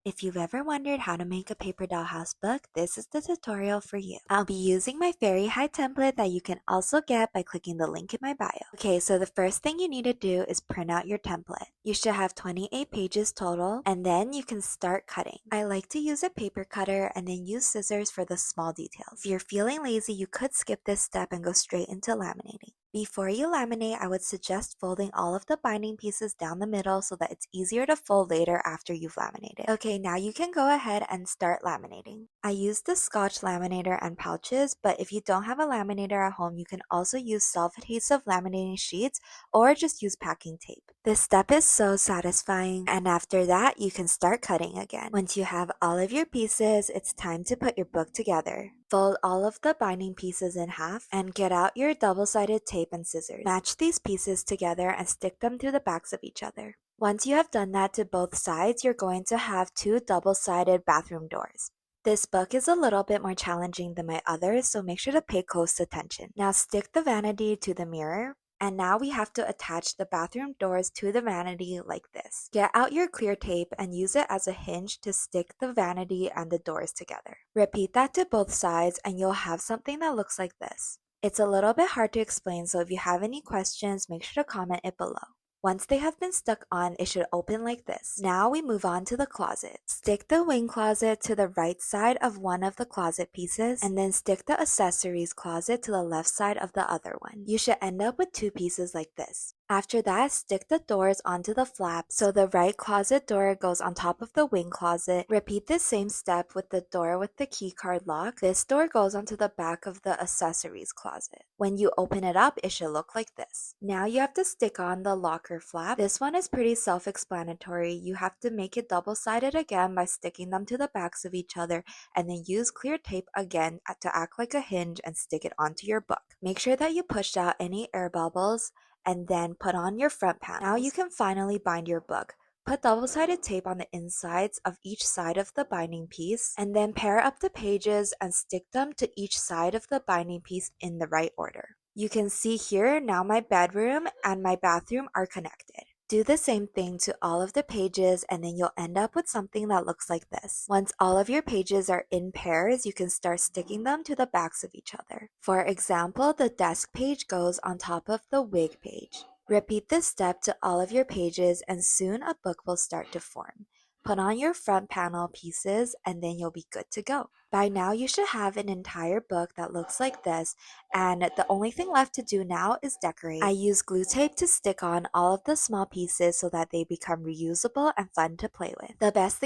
If you've ever wondered how to make a paper dollhouse book, this is the tutorial for you. I'll be using my Fairy High template that you can also get by clicking the link in my bio. Okay, so the first thing you need to do is print out your template. You should have 28 pages total, and then you can start cutting. I like to use a paper cutter and then use scissors for the small details. If you're feeling lazy, you could skip this step and go straight into laminating. Before you laminate, I would suggest folding all of the binding pieces down the middle so that it's easier to fold later after you've laminated. Okay, now you can go ahead and start laminating. I use the Scotch laminator and pouches, but if you don't have a laminator at home, you can also use self-adhesive laminating sheets or just use packing tape. This step is so satisfying, and after that, you can start cutting again. Once you have all of your pieces, it's time to put your book together. Fold all of the binding pieces in half and get out your double-sided tape and scissors. Match these pieces together and stick them to the backs of each other. Once you have done that to both sides, you're going to have two double-sided bathroom doors. This book is a little bit more challenging than my others, so make sure to pay close attention. Now stick the vanity to the mirror. And now we have to attach the bathroom doors to the vanity like this. Get out your clear tape and use it as a hinge to stick the vanity and the doors together. Repeat that to both sides and you'll have something that looks like this. It's a little bit hard to explain, so if you have any questions, make sure to comment it below. Once they have been stuck on, it should open like this. Now we move on to the closet. Stick the wing closet to the right side of one of the closet pieces, and then stick the accessories closet to the left side of the other one. You should end up with two pieces like this. After that, stick the doors onto the flap so the right closet door goes on top of the wing closet. Repeat the same step with the door with the keycard lock. This door goes onto the back of the accessories closet. When you open it up, it should look like this. Now you have to stick on the locker flap. This one is pretty self-explanatory. You have to make it double-sided again by sticking them to the backs of each other and then use clear tape again to act like a hinge and stick it onto your book. Make sure that you pushed out any air bubbles and then put on your front panels. Now you can finally bind your book. Put double-sided tape on the insides of each side of the binding piece, and then pair up the pages and stick them to each side of the binding piece in the right order. You can see here now my bedroom and my bathroom are connected. Do the same thing to all of the pages and then you'll end up with something that looks like this. Once all of your pages are in pairs, you can start sticking them to the backs of each other. For example, the desk page goes on top of the wig page. Repeat this step to all of your pages and soon a book will start to form. Put on your front panel pieces and then you'll be good to go. By now you should have an entire book that looks like this, and the only thing left to do now is decorate. I use glue tape to stick on all of the small pieces so that they become reusable and fun to play with. The best thing